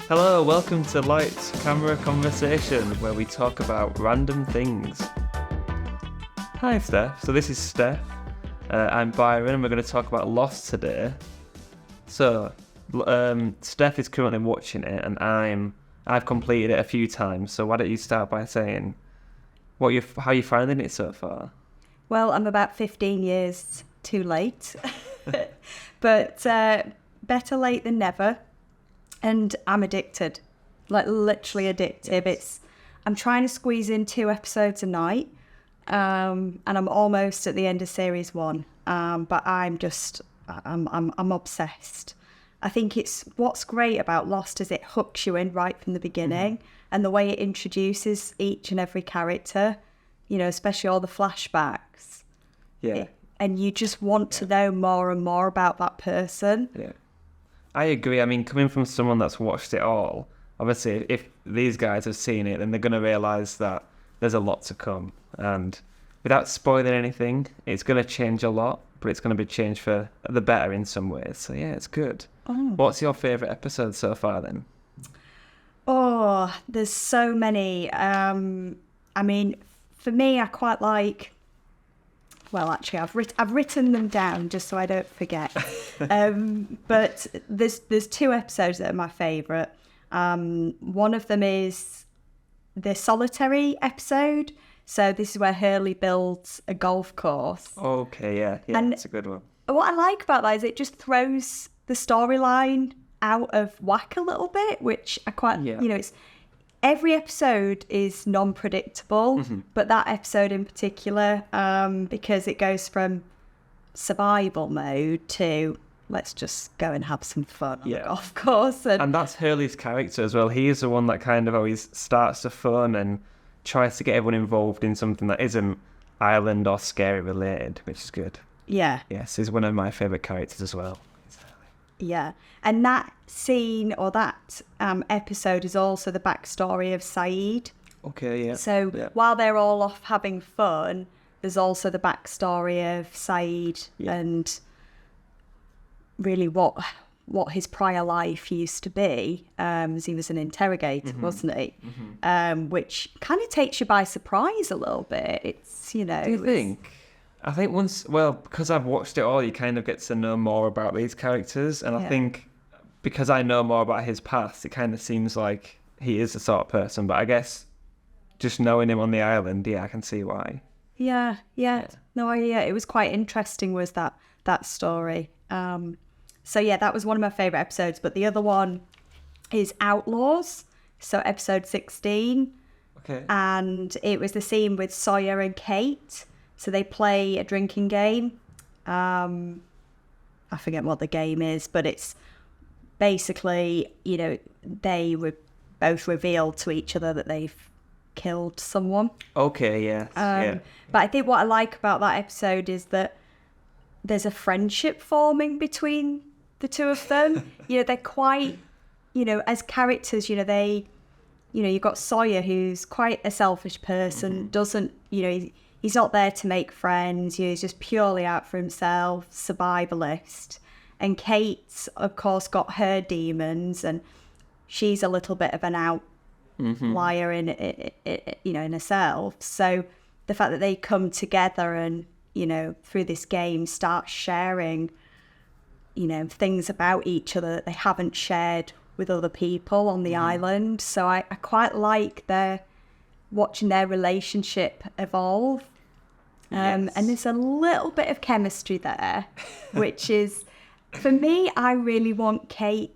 Hello, welcome to Lights, Camera Conversation, where we talk about random things. Hi, Steph. So this is Steph. I'm Byron, and we're going to talk about Lost today. So, Steph is currently watching it, and I've completed it a few times. So why don't you start by saying how are you finding it so far? Well, I'm about 15 years too late, but better late than never. And I'm addicted, like literally addictive. Yes. I'm trying to squeeze in 2 episodes a night, and I'm almost at the end of series 1. But I'm obsessed. I think what's great about Lost is it hooks you in right from the beginning, and the way it introduces each and every character, especially all the flashbacks. Yeah. And you just want to know more and more about that person. Yeah. I agree. I mean, coming from someone that's watched it all, obviously, if these guys have seen it, then they're going to realise that there's a lot to come. And without spoiling anything, it's going to change a lot, but it's going to be changed for the better in some ways. So, yeah, it's good. Oh. What's your favourite episode so far, then? Oh, there's so many. I mean, for me, I quite like... Well, actually, I've written them down just so I don't forget. But there's 2 episodes that are my favourite. One of them is the solitary episode. So this is where Hurley builds a golf course. Okay, yeah, And that's a good one. What I like about that is it just throws the storyline out of whack a little bit, which I quite, it's... Every episode is non-predictable, but that episode in particular, because it goes from survival mode to let's just go and have some fun on the golf course. And that's Hurley's character as well. He is the one that kind of always starts the fun and tries to get everyone involved in something that isn't island or scary related, which is good. Yeah. Yes, he's one of my favourite characters as well. Yeah, and that scene or that episode is also the backstory of Saeed. Okay, yeah. So while they're all off having fun, there's also the backstory of Saeed and really what his prior life used to be. As he was an interrogator, wasn't he? Which kind of takes you by surprise a little bit. It's, Do you think? I think because I've watched it all, you kind of get to know more about these characters. And I think because I know more about his past, it kind of seems like he is the sort of person. But I guess just knowing him on the island, I can see why. Yeah. No, it was quite interesting, was that story. So, that was one of my favourite episodes. But the other one is Outlaws, so episode 16. Okay. And it was the scene with Sawyer and Kate. So they play a drinking game. I forget what the game is, but it's basically, they were both revealed to each other that they've killed someone. Okay, yeah. But I think what I like about that episode is that there's a friendship forming between the two of them. They're quite, as characters, you've got Sawyer, who's quite a selfish person, doesn't, he's not there to make friends. He's just purely out for himself, survivalist. And Kate's, of course, got her demons, and she's a little bit of an outlier in herself. So the fact that they come together and, through this game, start sharing, things about each other that they haven't shared with other people on the island. So I quite like watching their relationship evolve. And there's a little bit of chemistry there, which is, for me, I really want Kate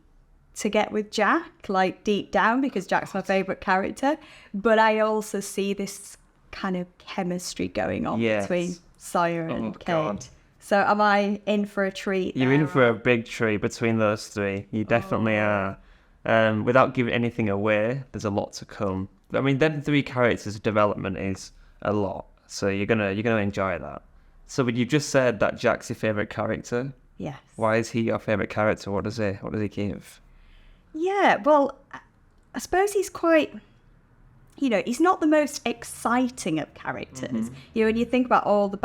to get with Jack, like deep down, because Jack's my favourite character. But I also see this kind of chemistry going on between Sawyer and Kate. God. So am I in for a treat? You're in for a big treat between those 3. You definitely are. Without giving anything away, there's a lot to come. I mean, them 3 characters' development is a lot, so you're gonna enjoy that. So, but you just said that Jack's your favourite character. Yes. Why is he your favourite character? What does he give? Yeah, well, I suppose he's quite. He's not the most exciting of characters. When you think about all the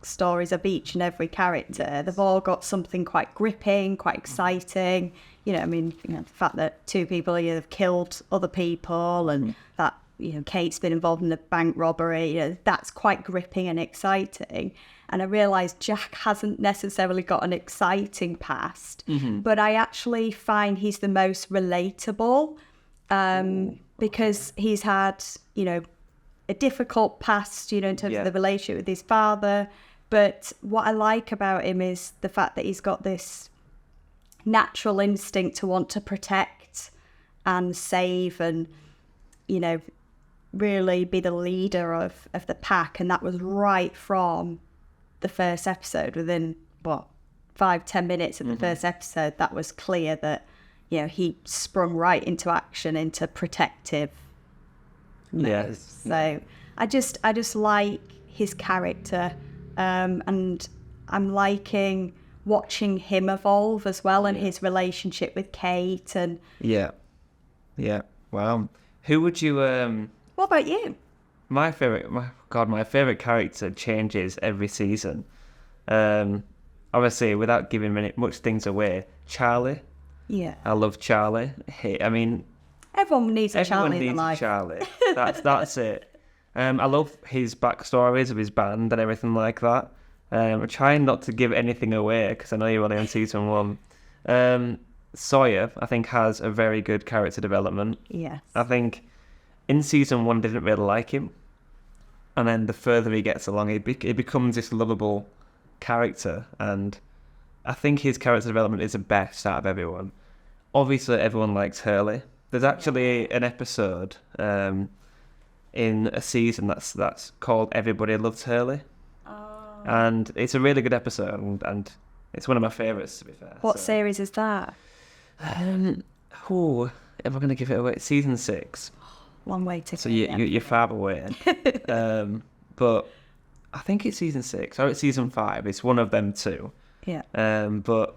backstories of each and every character. They've all got something quite gripping, quite exciting. The fact that two people have killed other people, and that Kate's been involved in a bank robbery. That's quite gripping and exciting. And I realised Jack hasn't necessarily got an exciting past, but I actually find he's the most relatable because he's had, a difficult past, in terms of the relationship with his father. But what I like about him is the fact that he's got this natural instinct to want to protect and save and, really be the leader of the pack. And that was right from the first episode. Within 5-10 minutes of the first episode, that was clear that he sprung right into action, into protective mode. Yes. So I just like his character, and I'm liking watching him evolve as well, and his relationship with Kate. And wow. Who would you what about you? My favorite character changes every season. Obviously, without giving much things away, Charlie. Yeah. I love Charlie. Everyone needs a Charlie in their life. Charlie. That's it. I love his backstories of his band and everything like that. I'm trying not to give anything away because I know you're only on season 1. Sawyer, I think, has a very good character development. Yes. I think in season 1, I didn't really like him. And then the further he gets along, he becomes this lovable character. And I think his character development is the best out of everyone. Obviously, everyone likes Hurley. There's actually an episode in a season that's called Everybody Loves Hurley. Oh. And it's a really good episode, and it's one of my favourites, to be fair. What series is that? Am I going to give it away? Season 6. Long way to go. So you're far away. But I think it's season 6 or it's season 5. It's one of them two. Yeah. But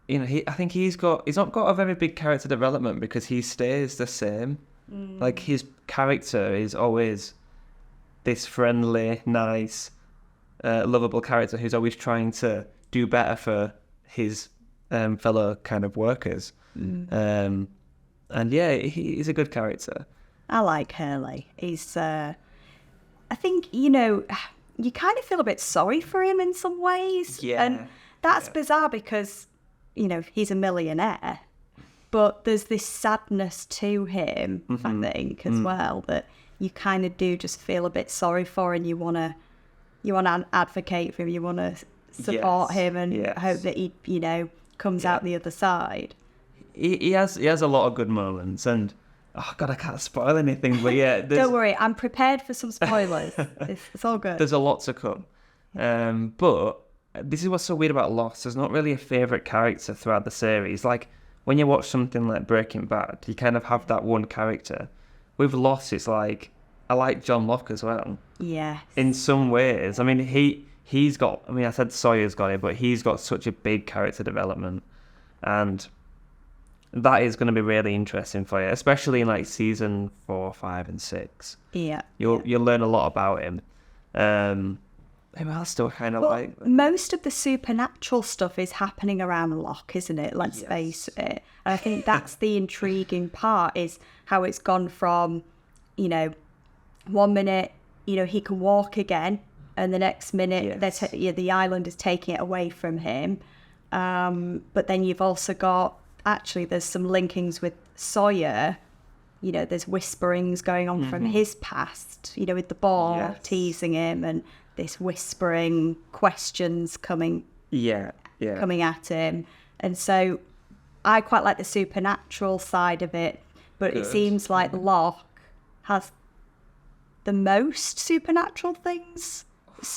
I think he's not got a very big character development because he stays the same. Like his character is always this friendly, nice, lovable character who's always trying to do better for his fellow kind of workers. And he's a good character. I like Hurley. He's, I think, you kind of feel a bit sorry for him in some ways. Yeah. And that's bizarre because, he's a millionaire. But there's this sadness to him, I think, as well, that you kind of do just feel a bit sorry for, and you want to advocate for him, you want to support him and hope that he, comes out the other side. He has a lot of good moments, and oh God, I can't spoil anything, but don't worry, I'm prepared for some spoilers. It's all good. There's a lot to come, but this is what's so weird about Lost. There's not really a favourite character throughout the series. Like when you watch something like Breaking Bad, you kind of have that one character. With Lost, it's like I like John Locke as well. Yeah. In some ways, I mean he's got. I mean, I said Sawyer's got it, but he's got such a big character development, and that is going to be really interesting for you, especially in like season 4, 5, and 6. Yeah. You'll learn a lot about him. Who else do I kind of like? Most of the supernatural stuff is happening around Locke, isn't it? Let's face it. And I think that's the intriguing part, is how it's gone from, 1 minute, he can walk again, and the next minute the island is taking it away from him. But then you've also got, actually, there's some linkings with Sawyer. There's whisperings going on from his past, with the ball teasing him, and this whispering questions coming at him. And so I quite like the supernatural side of it, but it seems like Locke has the most supernatural things.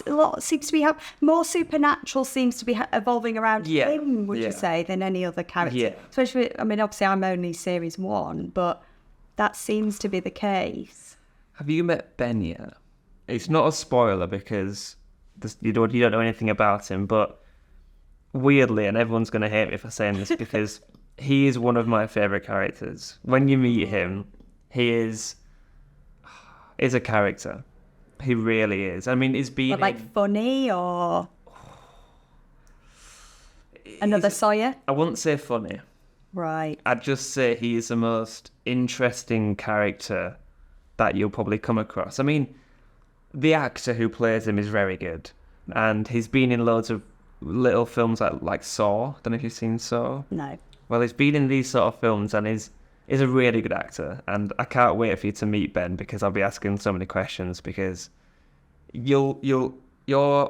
A lot seems to be more supernatural seems to be evolving around him, would you say, than any other character? Yeah. Especially, I mean, obviously I'm only series 1, but that seems to be the case. Have you met Ben yet? It's not a spoiler because you don't know anything about him, but weirdly, and everyone's going to hate me for saying this because he is one of my favourite characters. When you meet him, he is a character. He really is. I mean, he's been But like funny or another Sawyer? I wouldn't say funny. Right. I'd just say he is the most interesting character that you'll probably come across. I mean, the actor who plays him is very good, and he's been in loads of little films like Saw. Don't know if you've seen Saw. No. Well, he's been in these sort of films, and is a really good actor. And I can't wait for you to meet Ben, because I'll be asking so many questions, because your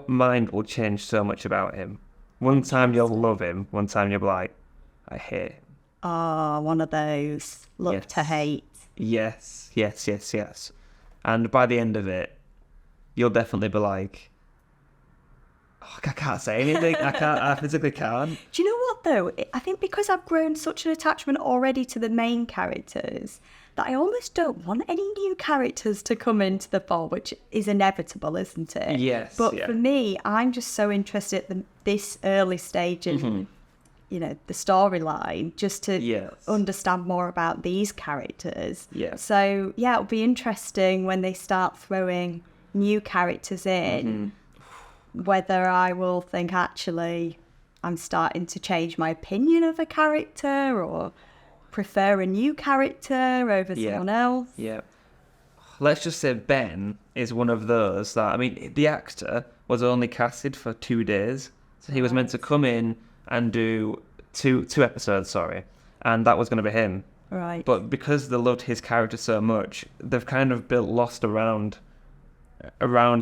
mind will change so much about him. One time you'll love him, one time you'll be like, I hate him. Oh, one of those love Yes. to hate. Yes. And by the end of it, you'll definitely be like, oh, I can't say anything. I physically can't. Do you know what though? I think because I've grown such an attachment already to the main characters that I almost don't want any new characters to come into the fold, which is inevitable, isn't it? Yes. But yeah. for me, I'm just so interested at this early stage in, the storyline, just to Yes. understand more about these characters. Yeah. So yeah, it'll be interesting when they start throwing new characters in, whether I will think actually I'm starting to change my opinion of a character or prefer a new character over someone else. Yeah. Let's just say Ben is one of those that, I mean, the actor was only casted for 2 days. So he was meant to come in and do two episodes, and that was going to be him. Right. But because they loved his character so much, they've kind of built Lost around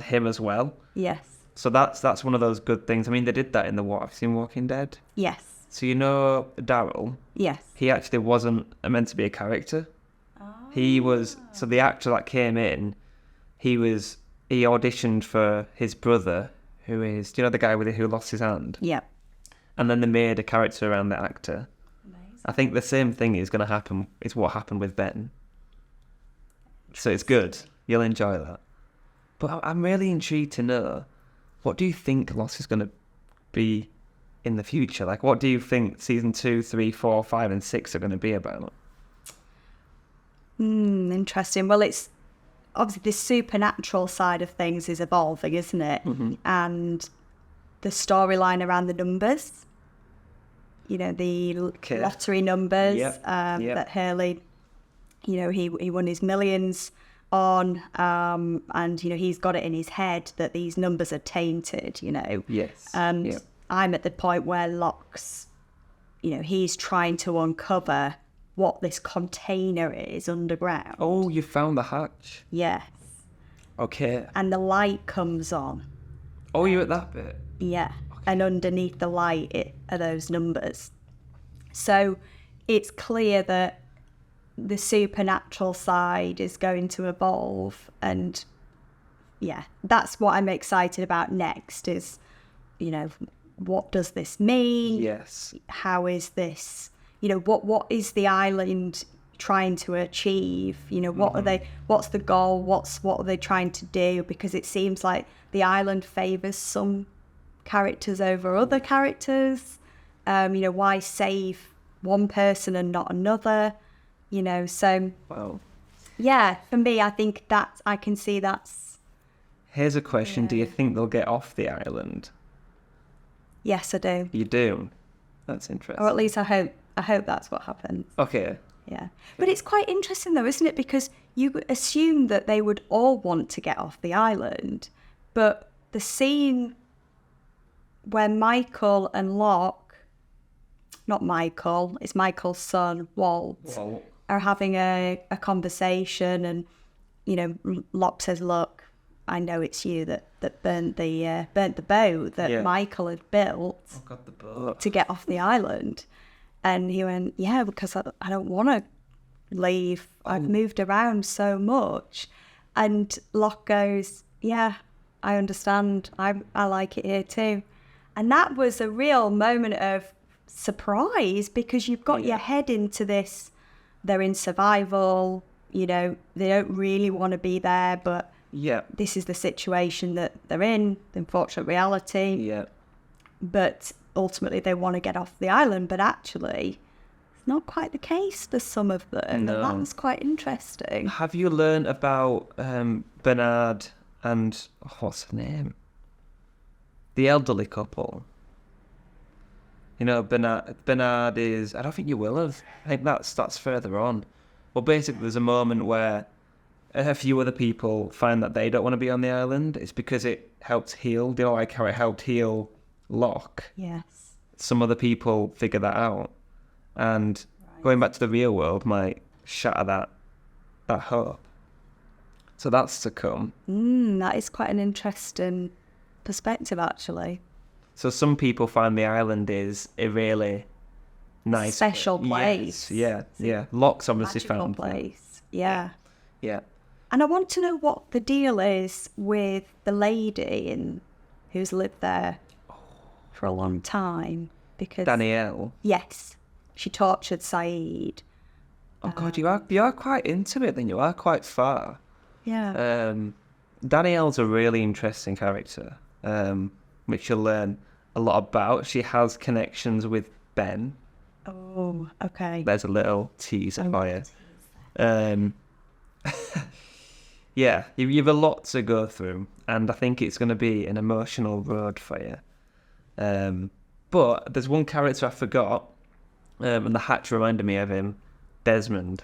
him as well. Yes. So that's one of those good things. I mean, they did that in the What I've Seen Walking Dead. Yes. So you know Daryl? Yes. He actually wasn't meant to be a character. He was, so the actor that came in, he auditioned for his brother, who is, do you know the guy who lost his hand? Yep. And then they made a character around the actor. Amazing. I think the same thing is going to happen, is what happened with Ben. So it's good. You'll enjoy that. But I'm really intrigued to know, what do you think Lost is going to be in the future? Like, what do you think season 2, 3, 4, 5, and 6 are going to be about? Interesting. Well, it's obviously this supernatural side of things is evolving, isn't it? And the storyline around the numbers, the lottery numbers that Hurley, he won his millions on, and he's got it in his head that these numbers are tainted. Yes. And I'm at the point where Locke's, he's trying to uncover what this container is underground. Oh, you found the hatch. Yes. Okay. And the light comes on. Oh, you're at that bit. Yeah. And underneath the light are those numbers. So it's clear that the supernatural side is going to evolve, and that's what I'm excited about next is, what does this mean? Yes. How is this, what is the island trying to achieve? What's the goal? What are they trying to do? Because it seems like the island favors some characters over other characters. Why save one person and not another? So Wow. for me, I think I can see that's. Here's a question. Do you think they'll get off the island? Yes, I do. You do? That's interesting. Or at least I hope that's what happens. Okay. Yeah. But it's quite interesting though, isn't it? Because you assume that they would all want to get off the island. But the scene where Michael and Locke, not Michael, it's Michael's son, Walt, are having a conversation, and, Locke says, look, I know it's you that burnt the boat that Michael had built to get off the island. And he went, yeah, because I don't want to leave. I've moved around so much. And Locke goes, yeah, I understand. I like it here too. And that was a real moment of surprise, because you've got your head into this. They're in survival, they don't really want to be there, but this is the situation that they're in, the unfortunate reality. Yeah. But ultimately they want to get off the island, but actually it's not quite the case for some of them. No. And that was quite interesting. Have you learned about Bernard and what's her name? The elderly couple. You know, Bernard is... I don't think you will have. I think that's further on. Well, basically, there's a moment where a few other people find that they don't want to be on the island. It's because it helped heal. You know, like how it helped heal Locke. Yes. Some other people figure that out. And going back to the real world might shatter that hope. So that's to come. That is quite an interesting perspective, actually. So some people find the island is a really nice... Special place. Yes, yeah. Locke's obviously Magical found place. Yeah. Yeah. And I want to know what the deal is with the lady who's lived there for a long time. Because Danielle. yes, she tortured Saeed. Oh God, you are quite into it. Then you are quite far. Yeah. Danielle's a really interesting character, which you'll learn a lot about. She has connections with Ben. Oh, okay. There's a little teaser for you. Yeah, you've a lot to go through, and I think it's going to be an emotional road for you. But there's one character I forgot, and the hatch reminded me of him, Desmond.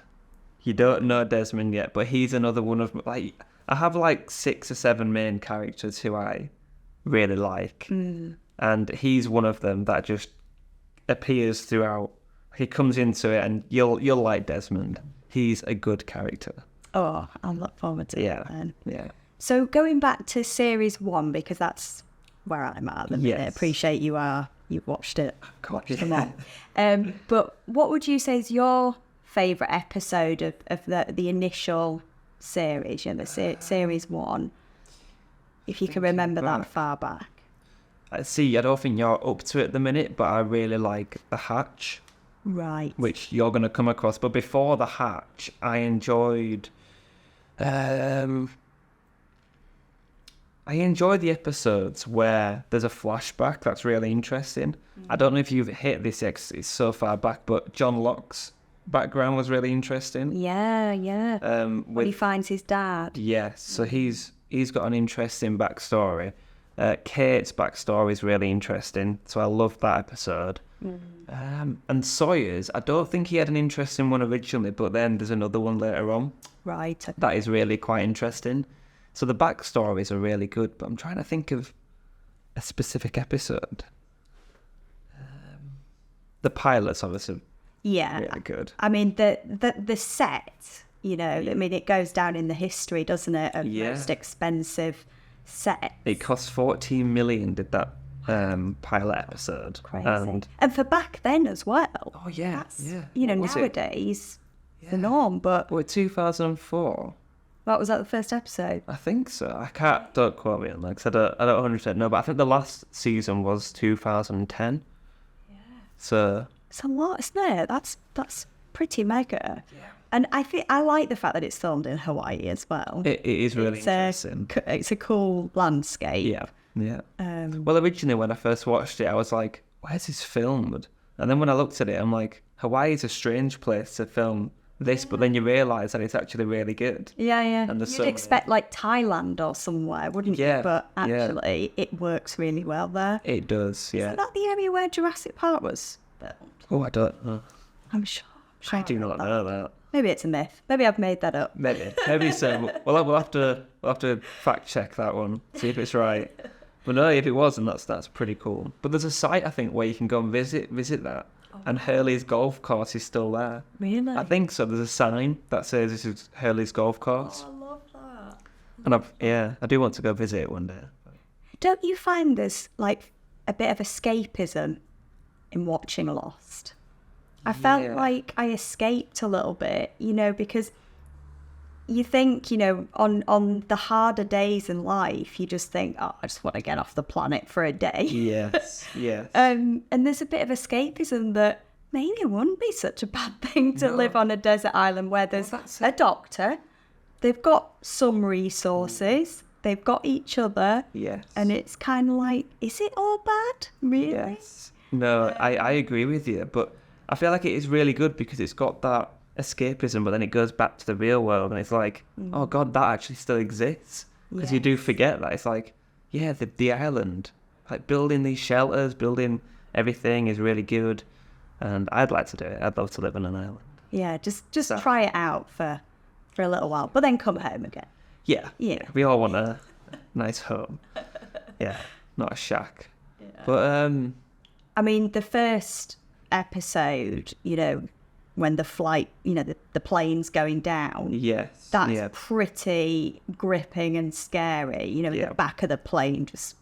You don't know Desmond yet, but he's another one of... I have 6 or 7 main characters who I really like. And he's one of them that just appears throughout. He comes into it, and you'll like Desmond. He's a good character. Oh, I'll look forward to it then. Yeah. So going back to series 1, because that's where I'm at the minute. I appreciate you've watched it. Watched them all. But what would you say is your favourite episode of the initial series, the series 1, if you can remember that far back? I don't think you're up to it at the minute, but I really like The Hatch. Right. Which you're going to come across. But before The Hatch, I enjoyed... I enjoy the episodes where there's a flashback that's really interesting. I don't know if you've hit this, it's so far back, but John Locke's background was really interesting. Yeah. When he finds his dad. Yes, so he's got an interesting backstory. Kate's backstory is really interesting, so I loved that episode. And Sawyer's, I don't think he had an interesting one originally, but then there's another one later on. Right. Okay. That is really quite interesting. So the backstories are really good, but I'm trying to think of a specific episode. The pilot's obviously really good. I mean, the set, I mean, it goes down in the history, doesn't it, of most expensive set. It cost 14 million, did that pilot episode. Crazy. And for back then as well. Oh, yeah. That's, nowadays, the norm, but... Well, 2004. Was that the first episode? I think so. Don't quote me on that, because I don't 100% know, but I think the last season was 2010. Yeah. So... It's a lot, isn't it? That's pretty mega. Yeah. And I like the fact that it's filmed in Hawaii as well. It is really interesting. It's a cool landscape. Yeah. Well, originally when I first watched it, I was like, where's this filmed? And then when I looked at it, I'm like, Hawaii is a strange place to film this, but then you realise that it's actually really good. Yeah. And you'd expect Thailand or somewhere, wouldn't you? But actually, it works really well there. It does, yeah. Is that the area where Jurassic Park was filmed? Oh, I don't know. I'm sure. I do not know that. Maybe it's a myth. Maybe I've made that up. Maybe so. We'll have to fact check that one, see if it's right. But no, if it wasn't, that's pretty cool. But there's a site I think where you can go and visit that, and Hurley's golf course is still there. Really? I think so. There's a sign that says this is Hurley's golf course. Oh, I love that. And I do want to go visit it one day. Don't you find there's a bit of escapism in watching Lost? I felt like I escaped a little bit, because you think, on the harder days in life, you just think, I just want to get off the planet for a day. Yes. And there's a bit of escapism that maybe it wouldn't be such a bad thing to live on a desert island where there's a doctor, they've got some resources, they've got each other. Yes. And it's kind of like, is it all bad? Really? Yes. No, I agree with you, but I feel like it is really good because it's got that escapism, but then it goes back to the real world and it's like, oh God, that actually still exists. Because you do forget that. It's like, yeah, the island, like building these shelters, building everything is really good. And I'd like to do it. I'd love to live on an island. Yeah, just try it out for a little while, but then come home again. Yeah. We all want a nice home. Yeah, not a shack. Yeah. But I mean, the first episode, when the flight, the plane's going down. Yes. That's pretty gripping and scary. The back of the plane just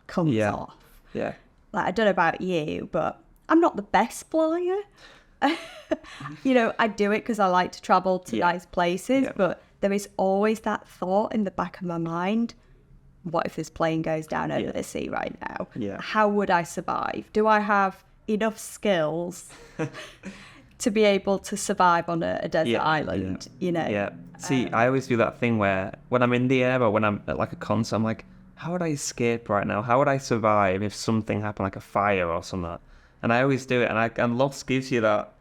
comes off. Yeah. Like, I don't know about you, but I'm not the best flyer. I do it because I like to travel to nice places, but there is always that thought in the back of my mind. What if this plane goes down over the sea right now? Yeah. How would I survive? Do I have enough skills to be able to survive on a desert island? Yeah. See, I always do that thing where when I'm in the air or when I'm at like a concert, I'm like, how would I escape right now? How would I survive if something happened, like a fire or something? And I always do it, and Lost gives you that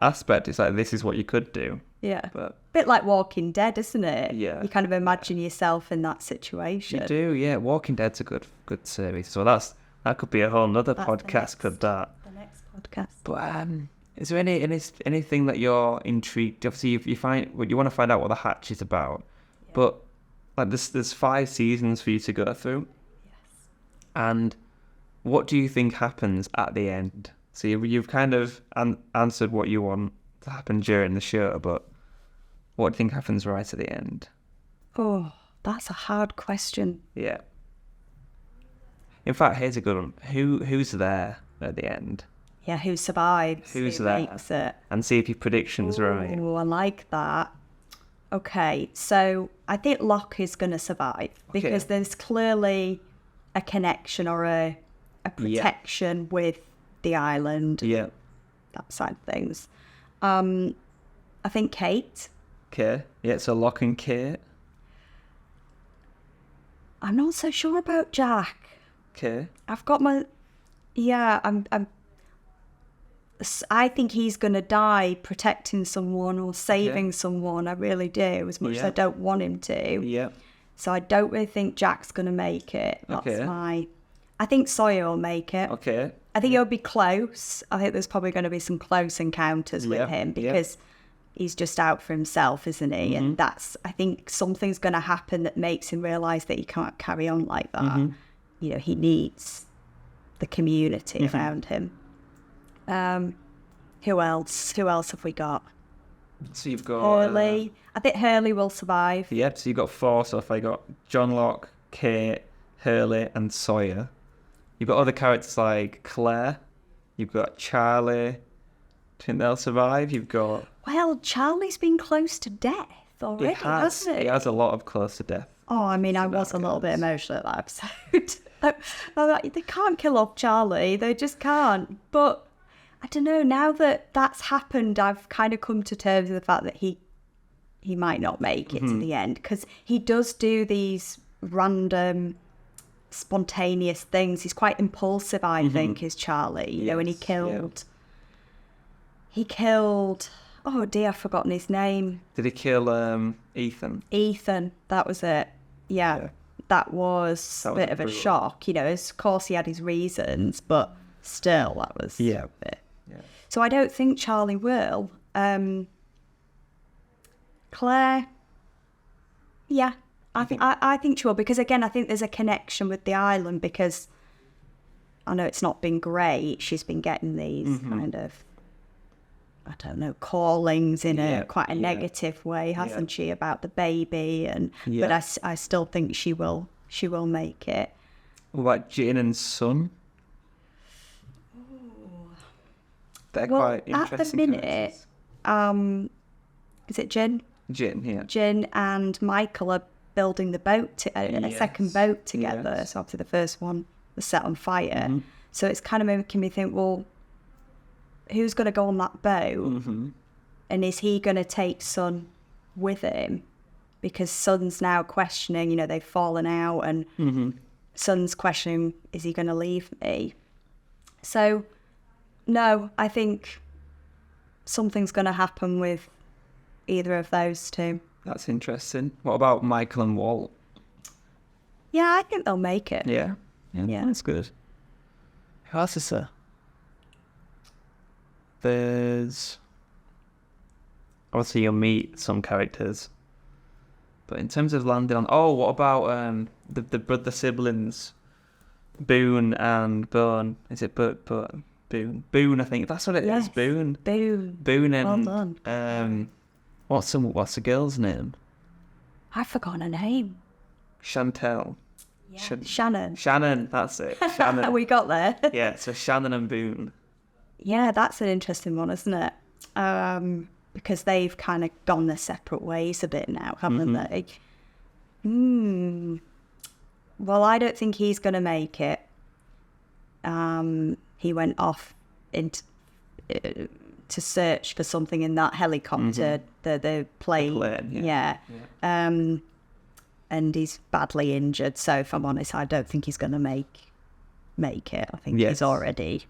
aspect. It's like, this is what you could do. Yeah. But bit like Walking Dead, isn't it? Yeah. You kind of imagine yourself in that situation. You do, yeah. Walking Dead's a good series. So that could be a whole nother podcast, could that? The next podcast. But is there anything that you're intrigued? Obviously, you want to find out what the Hatch is about, but like there's 5 seasons for you to go through. Yes. And what do you think happens at the end? So you've kind of answered what you want to happen during the show, but what do you think happens right at the end? Oh, that's a hard question. Yeah. In fact, here's a good one. Who's there at the end? Yeah, who survives? Who's who there? Makes it? And see if your prediction's right. Oh, I like that. Okay, so I think Locke is going to survive because there's clearly a connection or a protection with the island. Yeah. That side of things. I think Kate. Okay. Yeah, so Locke and Kate. I'm not so sure about Jack. Okay. I've got my... Yeah, I think he's going to die protecting someone or saving someone. I really do, as much as I don't want him to. Yeah. So I don't really think Jack's going to make it. That's I think Sawyer will make it. Okay. I think it'll be close. I think there's probably going to be some close encounters with him because he's just out for himself, isn't he? Mm-hmm. And I think something's going to happen that makes him realise that he can't carry on like that. Mm-hmm. He needs the community around him. Who else? Who else have we got? So you've got... Hurley. I think Hurley will survive. Yep, so you've got 4 so far. You've got John Locke, Kate, Hurley and Sawyer. You've got other characters like Claire. You've got Charlie. Do you think they'll survive? You've got... Well, Charlie's been close to death already, hasn't he? He has a lot of close to death. Oh, I mean, I was a little bit emotional at that episode. They can't kill off Charlie. They just can't. But I don't know. Now that that's happened, I've kind of come to terms with the fact that he might not make it to the end because he does do these random... spontaneous things. He's quite impulsive, I think, is Charlie. And he killed oh dear, I've forgotten his name. Did he kill Ethan? That was it. That was a bit of a shock. Of course he had his reasons, but still that was a bit. So I don't think Charlie will. Claire, I think she will, because again, I think there's a connection with the island because I know it's not been great. She's been getting these kind of, I don't know, callings in quite a negative way, hasn't she, about the baby? But I still think she will make it. What about Jane and Son? They're quite interesting. At the minute, is it Jin? Jin, yeah. Jin and Michael are building the boat, a second boat together. Yes. So obviously the first one was set on fire. So it's kind of making me think, well, who's going to go on that boat? And is he going to take Son with him? Because Son's now questioning, they've fallen out, and Son's questioning, is he going to leave me? So, no, I think something's going to happen with either of those two. That's interesting. What about Michael and Walt? Yeah, I think they'll make it. Yeah. Yeah. That's good. Who else is there? There's... Obviously, you'll meet some characters. But in terms of landing on... Oh, what about the brother siblings? Boone and Bone. Is it Boone? Boone, I think. That's what it is. Boone. Boone and... Well done. What's the girl's name? I've forgotten her name. Chantel. Yeah. Shannon. Shannon, that's it. Shannon. We got there. Yeah, so Shannon and Boone. Yeah, that's an interesting one, isn't it? Because they've kind of gone their separate ways a bit now, haven't they? Well, I don't think he's going to make it. He went off into to search for something in that helicopter, the plane. Yeah. And he's badly injured. So, if I'm honest, I don't think he's going to make it. I think he's already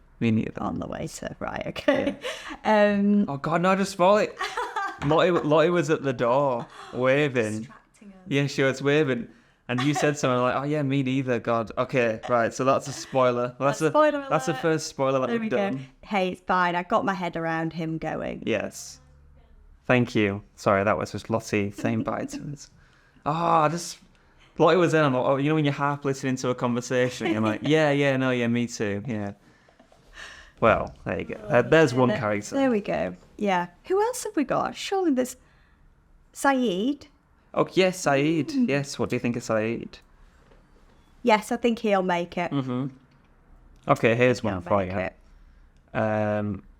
on the way to... Right, okay. Yeah. Oh, God, no, just spoil it. Lottie was at the door, waving. Yeah, she was waving. And you said something like, oh, yeah, me neither, God. Okay, right, so that's a spoiler. Well, that's the first spoiler that we've done. Go. Hey, it's fine. I got my head around him going. Yes. Thank you. Sorry, that was just Lottie saying bye to us. Lottie was in, I'm like, oh, you know when you're half listening to a conversation, I'm like, yeah, me too, yeah. Well, there you go. There's one character. There we go. Yeah. Who else have we got? Surely there's Saeed. Oh, yes, Saeed. Yes, what do you think of Saeed? Yes, I think he'll make it. Okay, here's one for you.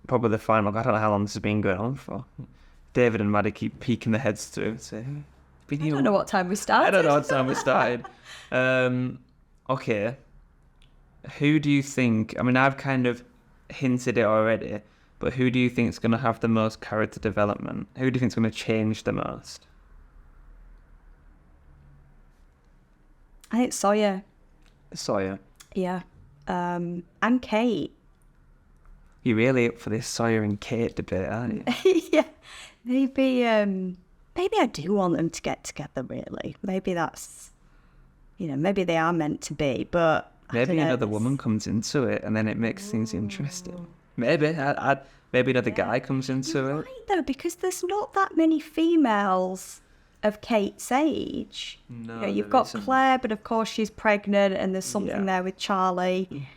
Probably the final. I don't know how long this has been going on for. David and Maddie keep peeking their heads through. I don't know what time we started. Okay. Who do you think... I mean, I've kind of hinted it already, but who do you think is going to have the most character development? Who do you think is going to change the most? I think Sawyer. Yeah. And Kate. You're really up for this Sawyer and Kate debate, aren't you? Yeah. Maybe I do want them to get together, really. Maybe that's, maybe they are meant to be, but... Maybe another woman comes into it and then it makes things interesting. Maybe. Maybe another guy comes into it. Right, though, because there's not that many females of Kate's age. No, you've got Claire, but of course she's pregnant and there's something there with Charlie.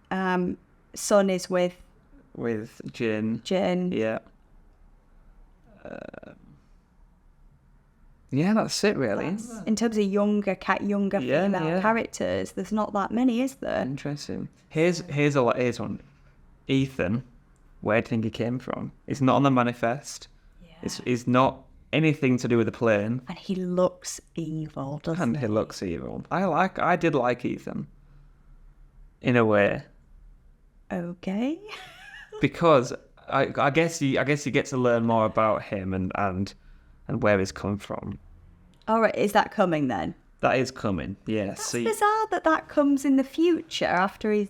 Son is with Jin. Yeah. Yeah, that's it, really. In terms of younger female characters, there's not that many, is there? Interesting. Here's one. Ethan, where do you think he came from? It's not on the manifest. Yeah. It's not anything to do with the plane. And he looks evil, doesn't he? He looks evil. I did like Ethan. In a way. Okay. Because I guess you get to learn more about him and where he's come from. All right, is that coming then? That is coming, yes. That's bizarre that comes in the future after he's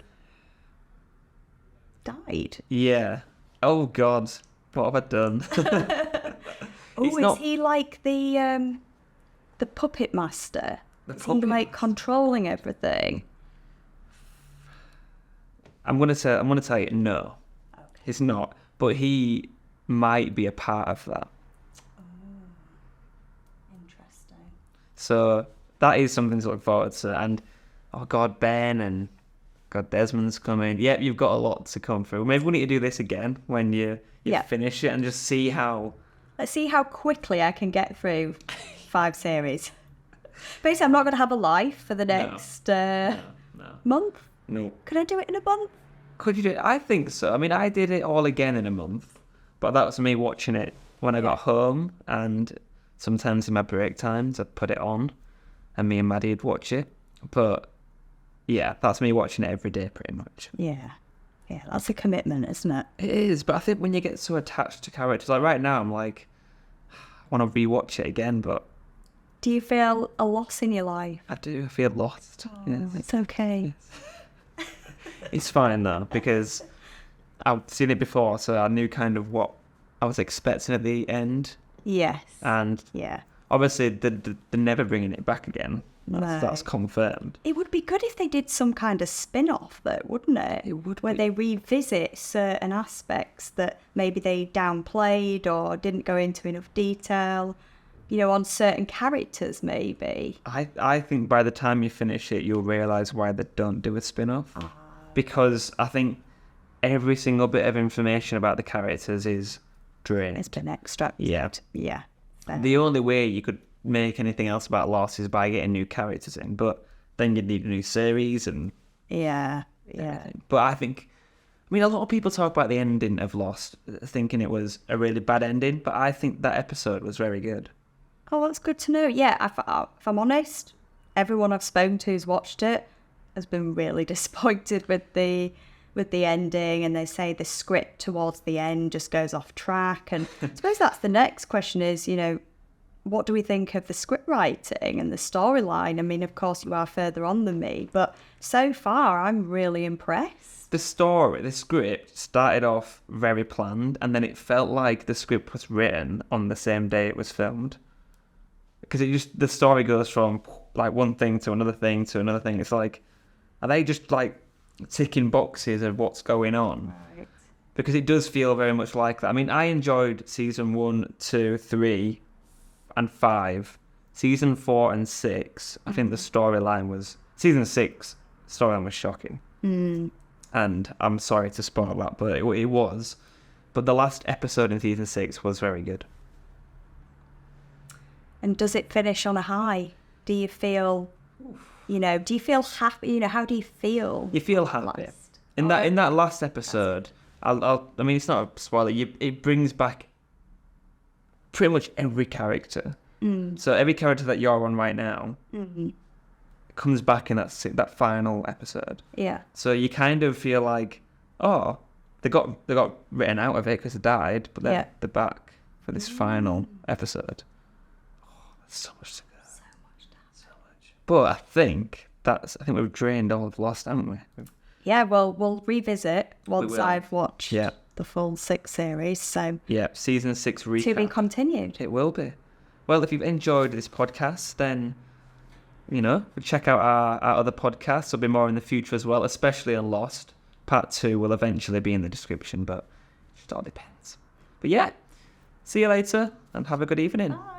died. Yeah. Oh, God. What have I done? Is he like the puppet master? Is he like controlling everything? I'm gonna tell you no. Okay. He's not, but he might be a part of that. So that is something to look forward to. And, oh, God, Ben and, God, Desmond's coming. Yep, you've got a lot to come through. Maybe we need to do this again when you finish it and just see how... Let's see how quickly I can get through 5 series. Basically, I'm not going to have a life for the next month. No. Could I do it in a month? Could you do it? I think so. I mean, I did it all again in a month. But that was me watching it when I got home, and... Sometimes in my break times, I'd put it on and me and Maddie would watch it. But, yeah, that's me watching it every day pretty much. Yeah. Yeah, that's a commitment, isn't it? It is, but I think when you get so attached to characters, like right now, I'm like, I want to rewatch it again, but... Do you feel a loss in your life? I do, I feel lost. Oh, yes. It's okay. Yes. It's fine, though, because I've seen it before, so I knew kind of what I was expecting at the end. Yes. And obviously they're never bringing it back again. That's confirmed. It would be good if they did some kind of spin-off, though, wouldn't it? It would Where be. they revisit certain aspects that maybe they downplayed or didn't go into enough detail, on certain characters, maybe. I think by the time you finish it, you'll realise why they don't do a spin-off. Because I think every single bit of information about the characters is drained. It's been extracted. Yeah. Yeah. Fair. The only way you could make anything else about Lost is by getting new characters in, but then you'd need a new series and Yeah. everything. But I think, a lot of people talk about the ending of Lost, thinking it was a really bad ending, but I think that episode was very good. Oh, that's good to know. Yeah, if I'm honest, everyone I've spoken to who's watched it has been really disappointed with the ending, and they say the script towards the end just goes off track. And I suppose that's the next question is, what do we think of the script writing and the storyline? Of course, you are further on than me, but so far, I'm really impressed. The script started off very planned, and then it felt like the script was written on the same day it was filmed. Because the story goes from like one thing to another thing to another thing. It's like, are they just like ticking boxes of what's going on? Right. Because it does feel very much like that. I enjoyed season 1, 2, 3, and 5. Season 4 and 6, I think the storyline was... Season 6, storyline was shocking. And I'm sorry to spoil that, but it was. But the last episode in season 6 was very good. And does it finish on a high? Do you feel, do you feel happy? How do you feel? You feel happy. In that last episode, it's not a spoiler, it brings back pretty much every character. So every character that you're on right now comes back in that final episode. Yeah. So you kind of feel like, oh, they got written out of it because they died, but they're back for this final episode. Oh, there's so much to go. So much. But I think we've drained all of Lost, haven't we? Yeah, well, we'll revisit once will. I've watched the full 6 series. So yeah, season 6 recap. to be continued. It will be. Well, if you've enjoyed this podcast, then, check out our other podcasts. There'll be more in the future as well, especially on Lost. Part 2 will eventually be in the description, but it just all depends. But yeah, see you later and have a good evening. Bye.